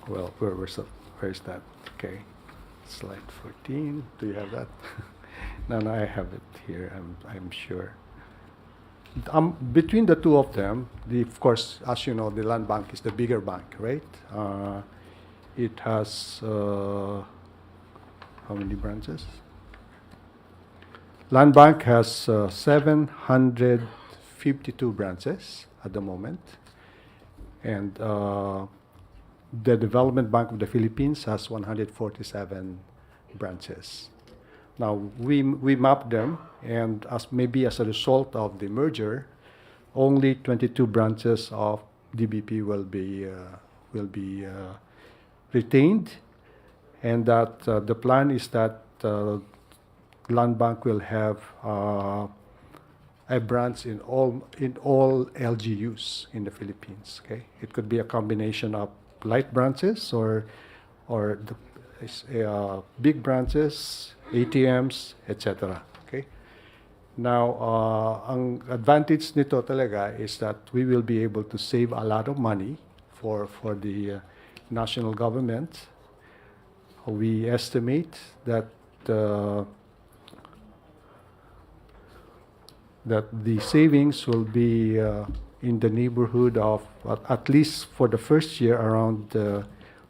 Well, where's that? Okay, slide 14. Do you have that? No, I have it here. I'm sure. Between the two of them, of course, as you know, the land bank is the bigger bank, right? It has how many branches? Land bank has 752 branches at the moment, and the Development Bank of the Philippines has 147 branches. Now we mapped them, and maybe as a result of the merger, only 22 branches of DBP will be retained, and that the plan is that Land Bank will have a branch in all LGUs in the Philippines. Okay, it could be a combination of light branches or big branches, ATMs, etc. Okay. Now, ang advantage nito talaga is that we will be able to save a lot of money for the national government. We estimate that the savings will be in the neighborhood of, at least for the first year, around,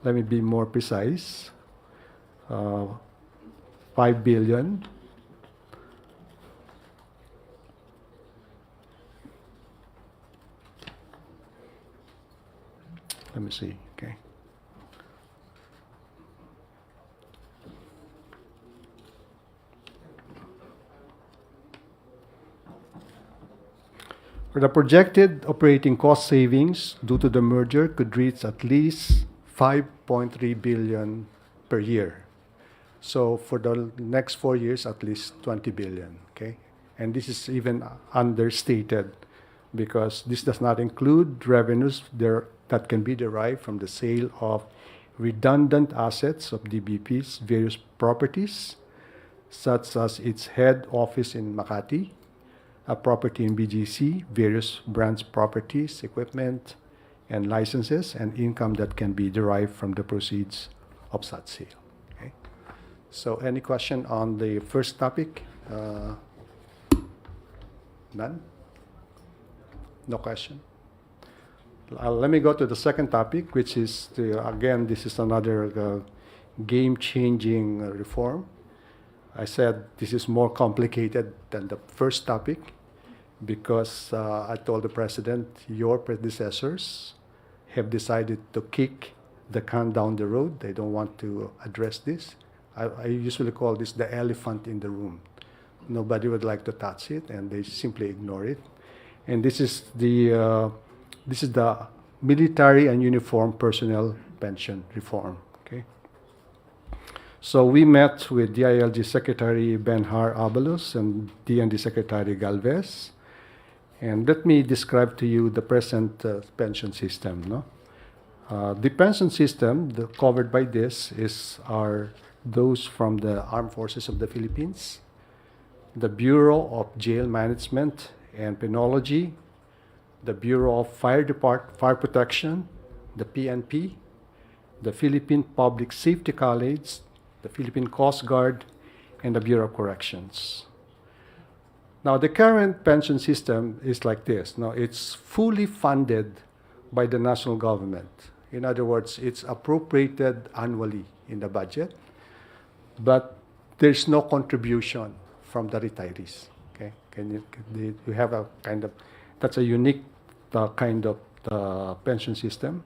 let me be more precise, 5 billion. Let me see, okay. The projected operating cost savings due to the merger could reach at least 5.3 billion per year. So for the next 4 years, at least 20 billion, okay? And this is even understated because this does not include revenues that can be derived from the sale of redundant assets of DBP's various properties, such as its head office in Makati, a property in BGC, various branch properties, equipment, and licenses, and income that can be derived from the proceeds of such sale. Okay. So any question on the first topic? None? No question? Let me go to the second topic, which is, again, this is another game-changing reform. I said this is more complicated than the first topic because I told the President, your predecessors have decided to kick the can down the road. They don't want to address this. I usually call this the elephant in the room. Nobody would like to touch it, and they simply ignore it. And this is the military and uniform personnel pension reform. Okay. So we met with DILG Secretary Benhar Abalos and DND Secretary Galvez. And let me describe to you the present pension system. No? The pension system covered by this are those from the Armed Forces of the Philippines, the Bureau of Jail Management and Penology, the Bureau of Fire Protection, the PNP, the Philippine Public Safety College, the Philippine Coast Guard, and the Bureau of Corrections. Now, the current pension system is like this. Now, it's fully funded by the national government. In other words, it's appropriated annually in the budget, but there's no contribution from the retirees. Okay, you have a kind of, that's a unique kind of pension system.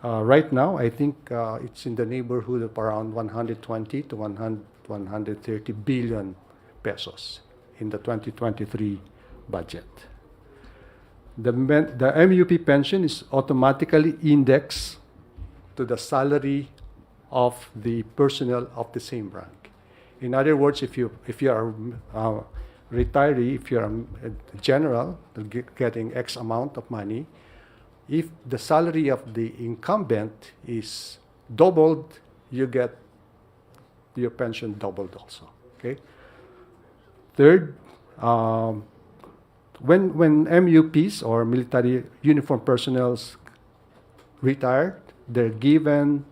Right now, I think it's in the neighborhood of around 120 to 130 billion pesos in the 2023 budget. The MUP pension is automatically indexed to the salary of the personnel of the same rank. In other words, if you are a retiree, if you're a general getting X amount of money, if the salary of the incumbent is doubled, you get your pension doubled also. Okay. Third, when MUPs or military uniform personnel retire, they're given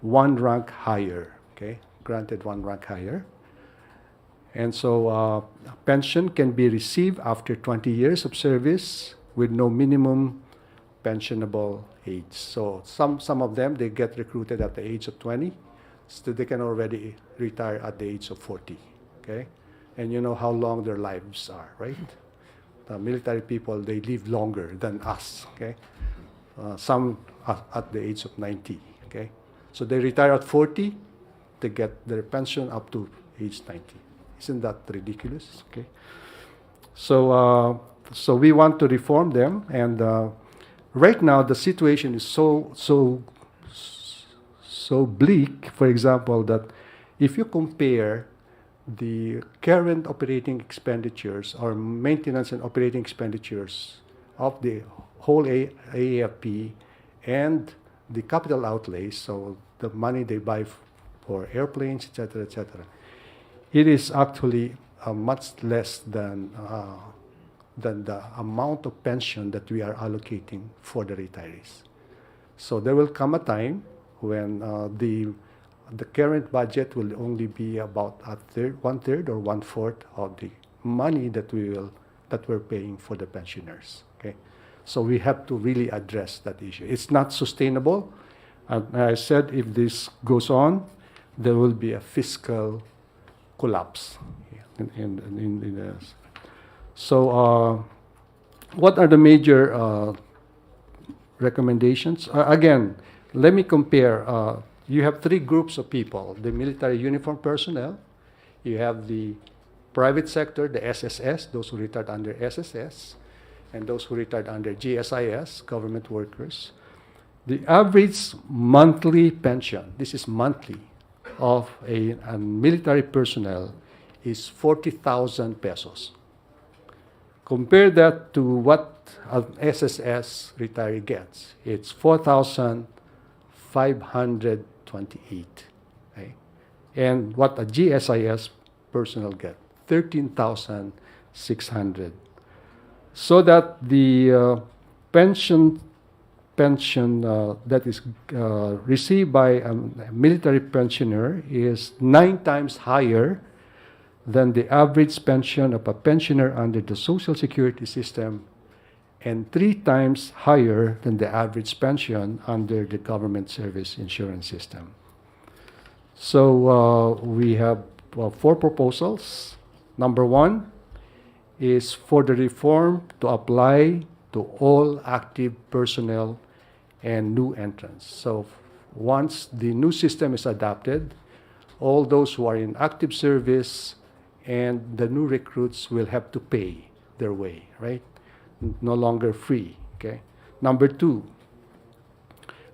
one rank higher, okay? Granted one rank higher. And so pension can be received after 20 years of service with no minimum pensionable age. So some of them, they get recruited at the age of 20, so they can already retire at the age of 40, okay? And you know how long their lives are, right? The military people, they live longer than us, okay? Some at the age of 90, okay? So they retire at 40, they get their pension up to age 90. Isn't that ridiculous? Okay. So we want to reform them, and right now the situation is so bleak. For example, that if you compare the current operating expenditures or maintenance and operating expenditures of the whole AAFP and the capital outlays, so the money they buy for airplanes, etc., it is actually much less than the amount of pension that we are allocating for the retirees. So there will come a time when the current budget will only be about one third or one fourth of the money that we're paying for the pensioners. Okay, so we have to really address that issue. It's not sustainable. I said if this goes on, there will be a fiscal collapse. So what are the major recommendations? Again, let me compare. You have three groups of people: the military uniform personnel, you have the private sector, the SSS, those who retired under SSS, and those who retired under GSIS, government workers. The average monthly pension, this is monthly, of a military personnel is 40,000 pesos. Compare that to what an SSS retiree gets. It's 4,528. Okay? And what a GSIS personnel get, 13,600. So that the pension that is received by a military pensioner is 9 times higher than the average pension of a pensioner under the Social Security system, and 3 times higher than the average pension under the government service insurance system. So we have 4 proposals. Number 1 is for the reform to apply to all active personnel and new entrants. So once the new system is adopted, all those who are in active service and the new recruits will have to pay their way, right? No longer free, okay? Number 2,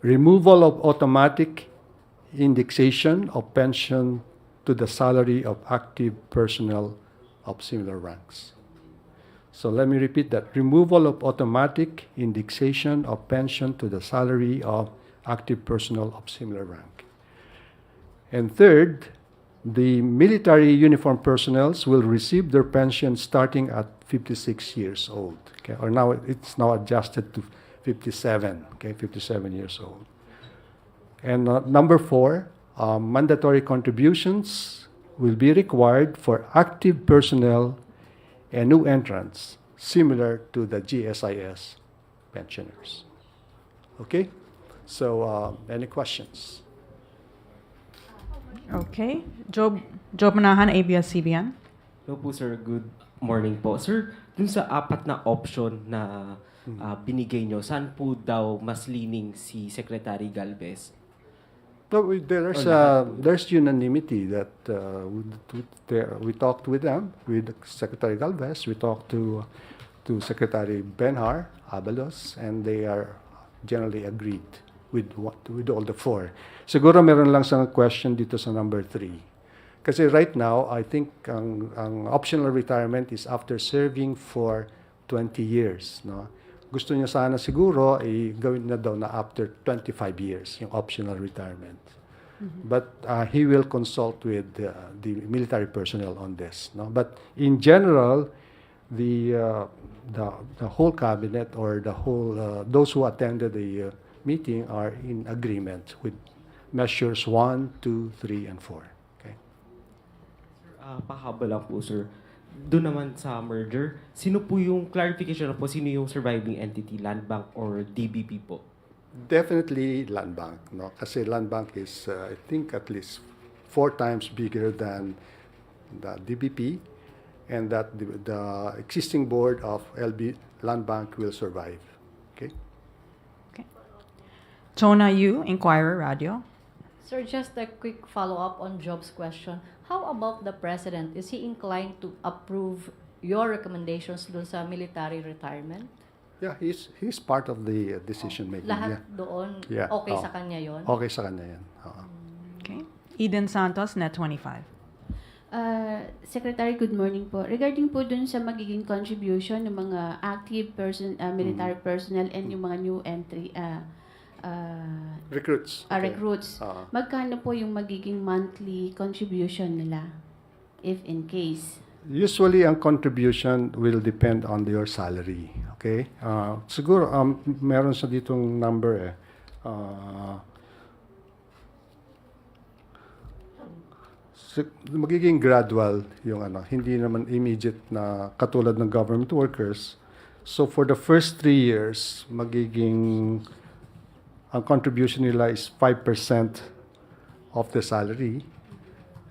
removal of automatic indexation of pension to the salary of active personnel of similar ranks. So let me repeat that. Removal of automatic indexation of pension to the salary of active personnel of similar rank. And third, the military uniform personnel will receive their pension starting at 56 years old. Okay? Or now it's now adjusted to 57, okay, 57 years old. And number 4, mandatory contributions will be required for active personnel and new entrants, similar to the GSIS pensioners. Okay? So, any questions? Okay. Job Manahan, ABS-CBN. Hello po, sir. Good morning po. Sir, dun sa 4 na option na binigay nyo, saan po daw mas leaning si Secretary Galvez? No, there's unanimity that we talked with them, with Secretary Galvez, we talked to Secretary Benhar Abalos, and they are generally agreed with all the 4. Siguro meron lang sa question dito sa number 3. Kasi right now, I think ang optional retirement is after serving for 20 years, no? Gusto niya sana siguro gawin na daw na after 25 years yung optional retirement. Mm-hmm. But he will consult with the military personnel on this, no? But in general, the whole cabinet or the whole those who attended the meeting are in agreement with measures 1, 2, 3, and 4. Okay. Pakaba lang po, sir. Doon naman sa merger, sino po yung clarification na po, sino yung surviving entity, Land Bank or DBP po? Definitely Land Bank, no? Kasi Land Bank is, I think, at least 4 times bigger than the DBP, and that the existing board of Land Bank will survive. Okay. Okay. Chona Yu, Inquirer Radio. Sir, just a quick follow-up on Job's question. How about the President? Is he inclined to approve your recommendations dun sa military retirement? Yeah, he's part of the decision making. Lahat Yeah. doon, Yeah. okay Oh. sa kanya yon? Okay sa kanya yan. Oo. Okay. Eden Santos, Net 25. Secretary, good morning po. Regarding po dun sa magiging contribution ng mga active military personnel and yung mga new entry Recruits. Okay. recruits, Oo. magkano po yung magiging monthly contribution nila if in case? Usually, ang contribution will depend on your salary. Okay? Siguro, meron sa ditong number eh. Magiging gradual yung ano, hindi naman immediate na katulad ng government workers. So, for the first 3 years, ang contribution nila is 5% of the salary.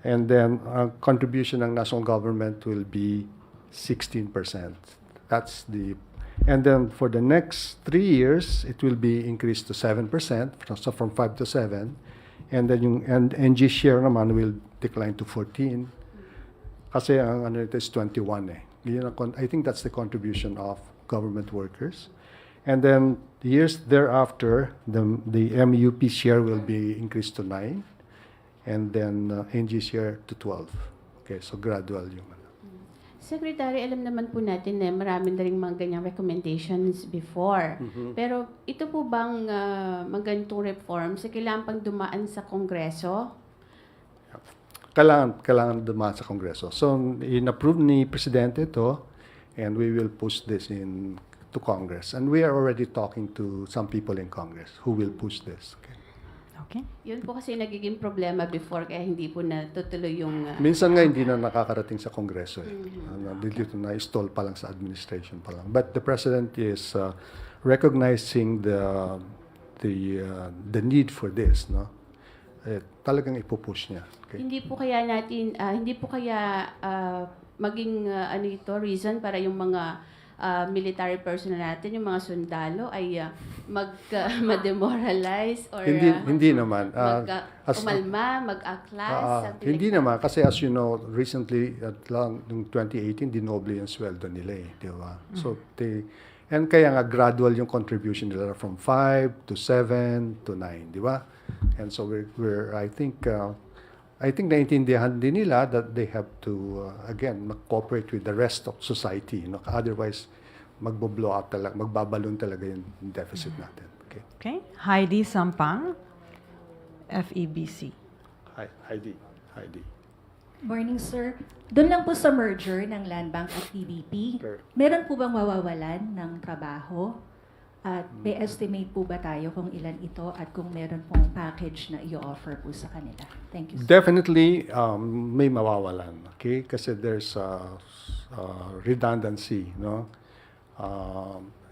And then, ang contribution ng national government will be 16%. That's the... And then, for the next 3 years, it will be increased to 7%, so from 5 to 7. And then, yung NG share naman will decline to 14. Kasi ang ano ito is 21 eh. I think that's the contribution of government workers. And then, the years thereafter, the MUP share will be increased to 9. And then NG share to 12. Okay, so gradual yung ano. Secretary, alam naman po natin na marami na rin mga ganyang recommendations before. Pero ito po bang mga ganitong reforms, kailangan pang dumaan sa Kongreso? Kailangan dumaan sa Kongreso. So, in-approve ni Presidente ito, and we will push this to Congress. And we are already talking to some people in Congress who will push this. Okay. Okay. Yun po kasi nagiging problema before kaya hindi po natutuloy yung... Minsan nga hindi na nakakarating sa Kongreso eh. Dito na stall pa lang sa administration pa lang. But the President is recognizing the need for this, no? Talagang ipupush niya. Okay? Hindi po kaya maging ano ito, reason para yung mga military personnel natin, yung mga sundalo ay ma-demoralize or Hindi naman. umalma, mag-a-class. Hindi naman. Kasi as you know, recently, noong 2018, dinoble yung sweldo nila eh. Di ba? So, and kaya nga gradual yung contribution nila from 5 to 7 to 9. Di ba? And so, I think naiintindihan din nila that they have to, again, mag-cooperate with the rest of society. No? Otherwise, magbo-blow up talaga, magbabalon talaga yung deficit natin. Okay? Okay. Heidi Sampang, FEBC. Hi, Heidi. Morning, sir. Doon lang po sa merger ng Land Bank at DBP, Sure. meron po bang mawawalan ng trabaho? At may estimate po ba tayo kung ilan ito at kung meron pong package na i-offer po sa kanila? Thank you, sir. Definitely, may mawawalan. Okay? Kasi there's redundancy, no?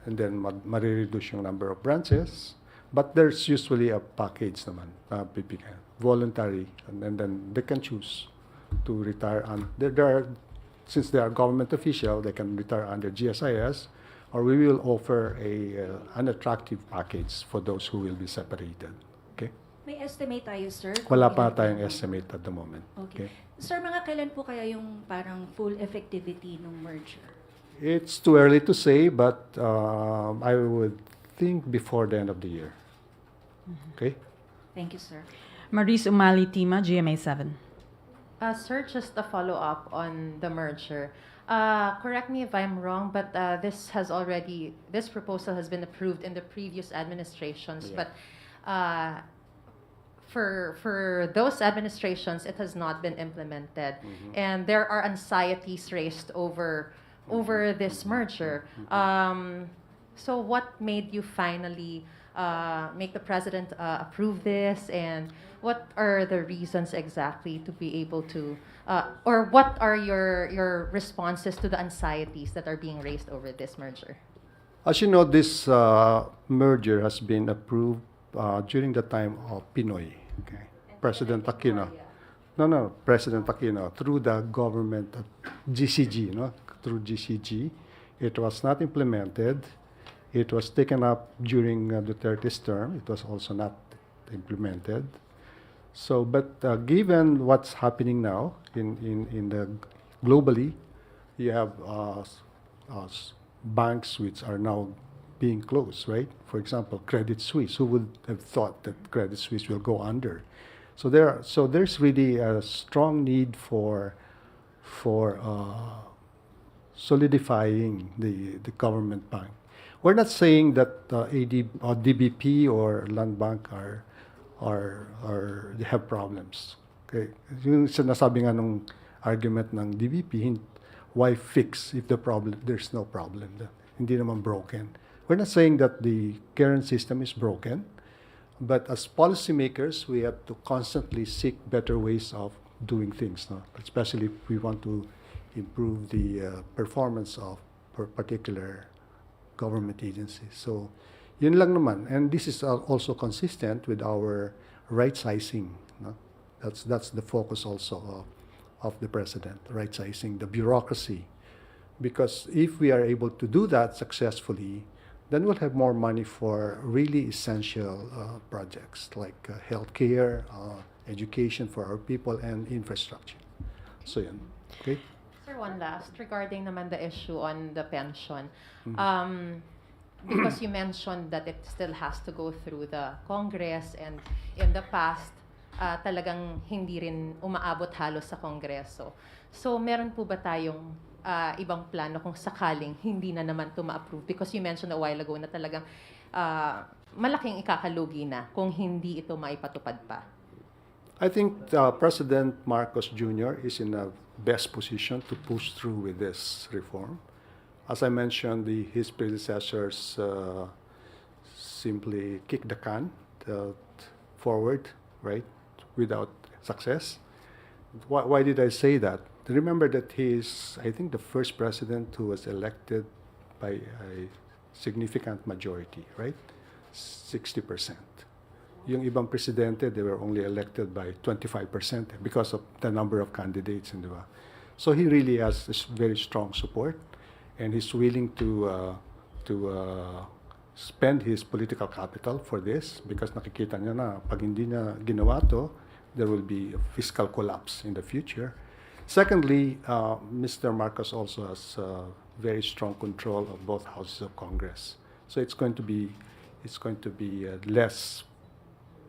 And then marireduce yung number of branches. But there's usually a package naman na bibigyan. Voluntary. And then they can choose to retire. Since they are government official, they can retire under GSIS, or we will offer an attractive package for those who will be separated. Okay? May estimate tayo, sir? Wala kung pa ilan tayong po? estimate at the moment. Okay. Sir, mga kailan po kaya yung parang full effectivity ng merger? It's too early to say, but I would think before the end of the year. Okay? Thank you, sir. Maris Umali Tima, GMA 7. Sir, just a follow-up on the merger. Correct me if I'm wrong, but this proposal has been approved in the previous administrations. Yeah. But for those administrations, it has not been implemented, and there are anxieties raised over this merger. So what made you finally make the president approve this, and what are the reasons exactly to be able to, or what are your responses to the anxieties that are being raised over this merger? As you know, this merger has been approved during the time of Pinoy, okay? President Aquino. No, President Aquino, through the government of GCG, no? Through GCG. It was not implemented. It was taken up during Duterte's term. It was also not implemented. So, but given what's happening now in the globally, you have banks which are now being closed, right? For example, Credit Suisse. Who would have thought that Credit Suisse will go under? So there's really a strong need for solidifying the government bank. We're not saying that DBP or Land Bank they have problems. Okay, yung sinasabi nga nung argument ng DBP, why fix if there's no problem? Hindi naman broken. We're not saying that the current system is broken, but as policymakers, we have to constantly seek better ways of doing things, no? Especially if we want to improve the performance of particular government agencies. So, yun lang naman. And this is also consistent with our right-sizing, no? That's the focus also of the president, right-sizing the bureaucracy. Because if we are able to do that successfully, then we'll have more money for really essential projects like healthcare, education for our people, and infrastructure. So, yun. Okay? Sir, one last regarding naman the issue on the pension. Because you mentioned that it still has to go through the Congress, and in the past, talagang hindi rin umaabot halos sa Kongreso. So, meron po ba tayong ibang plano kung sakaling hindi na naman ito ma-approve? Because you mentioned a while ago na talagang malaking ikakalugi na kung hindi ito maipatupad pa. I think President Marcos Jr. is in a best position to push through with this reform. As I mentioned, his predecessors simply kicked the can forward, right, without success. Why did I say that? Remember that he is, I think, the first president who was elected by a significant majority, right? 60%. Yung ibang presidente, they were only elected by 25% because of the number of candidates, di ba? So he really has this very strong support, and he's willing to spend his political capital for this because nakikita niya na pag hindi niya ginawa to, there will be a fiscal collapse in the future. Secondly, Mr. Marcos also has very strong control of both houses of Congress. So it's going to be less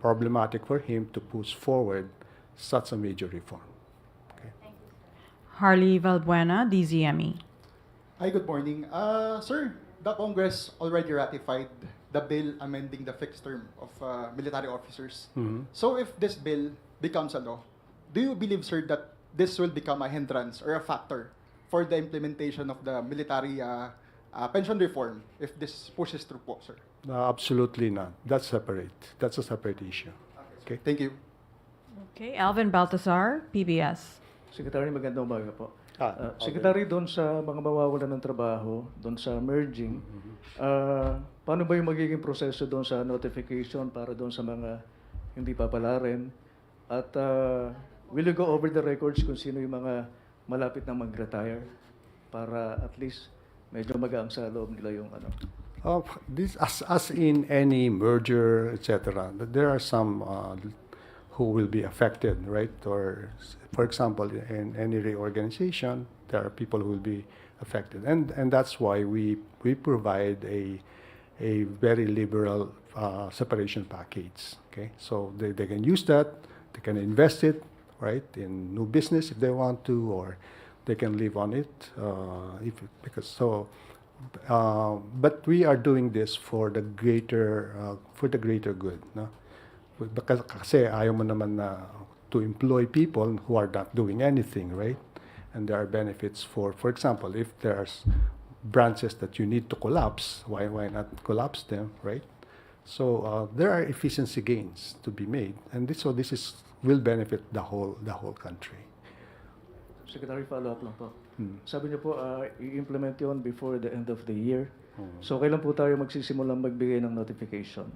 problematic for him to push forward such a major reform. Okay. Harley Valbuena, DZME. Hi, good morning. Sir, the Congress already ratified the bill amending the fixed term of military officers. Mhm. So if this bill becomes a law, do you believe, sir, that this will become a hindrance or a factor for the implementation of the military pension reform if this pushes through po, sir? Absolutely not. That's separate. That's a separate issue. Okay. Thank you. Okay, Alvin Baltazar, PBS. Secretary, magandang umaga po. Okay. Secretary, doon sa mga mawawalan ng trabaho, doon sa merging, paano ba yung magiging proseso doon sa notification para doon sa mga hindi papalarin? At will you go over the records kung sino yung mga malapit na mag-retire para at least medyo magaang sa loob nila yung ano? This, as in any merger, etc., there are some who will be affected, right? Or, for example, in any reorganization, there are people who will be affected, and that's why we provide a very liberal separation package. Okay, so they can use that, they can invest it, right, in new business if they want to, or they can live on it but we are doing this for the greater good, no? Because kasi ayaw mo naman na to employ people who are not doing anything, right? And there are benefits for example, if there's branches that you need to collapse, why not collapse them, right? So there are efficiency gains to be made, and this will benefit the whole country. Secretary, follow-up lang po. Sabi niyo po, i-implement yun before the end of the year. So, kailan po tayo magsisimulang magbigay ng notification?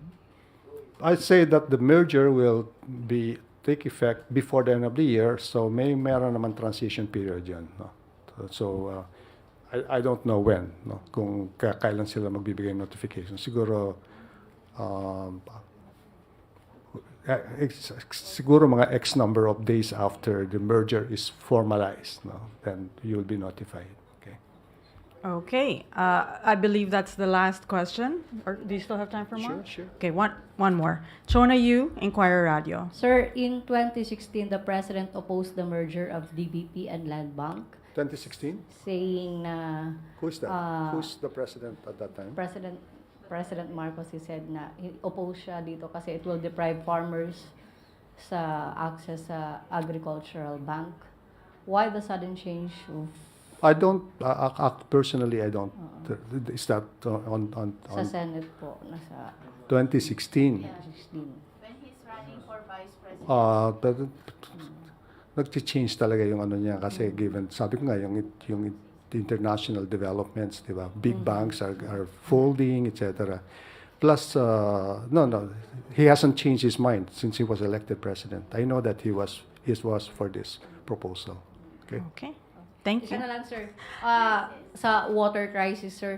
I'd say that the merger will take effect before the end of the year, so meron naman transition period yan. No? So, I don't know when, no? Kung kailan sila magbibigay ng notification. Siguro, siguro mga X number of days after the merger is formalized, no? Then you will be notified. Okay. Okay. I believe that's the last question. Or do you still have time for more? Sure. Okay, one more. Chona Yu, Inquirer Radio. Sir, in 2016, the President opposed the merger of DBP and Land Bank, 2016? saying na Who's that? Who's the president at that time? President Marcos, he said na oppose siya dito kasi it will deprive farmers sa access sa agricultural bank. Why the sudden change of I don't, personally, I don't. Is that on sa Senate po, nasa 2016? 16? When he's running for vice president. Nag-change talaga yung ano niya kasi given, sabi ko nga, yung international developments, di ba? Big banks are folding, etc. Plus, no, he hasn't changed his mind since he was elected president. I know that he was for this proposal. Okay. Okay. Thank Isa you. na lang, sir. Sa water crisis, sir,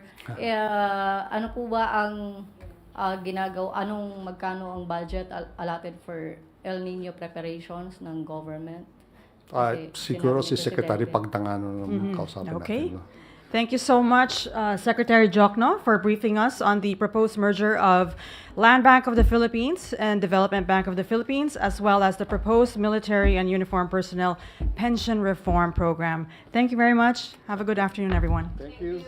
ano po ba ang magkano ang budget allotted for El Nino preparations ng government? Kasi Siguro sinabi si ni Secretary Presidente. Pagtangano naman kausapin Okay. natin. No? Thank you so much, Secretary Diokno, for briefing us on the proposed merger of Land Bank of the Philippines and Development Bank of the Philippines, as well as the proposed military and uniformed personnel pension reform program. Thank you very much. Have a good afternoon, everyone. Thank you.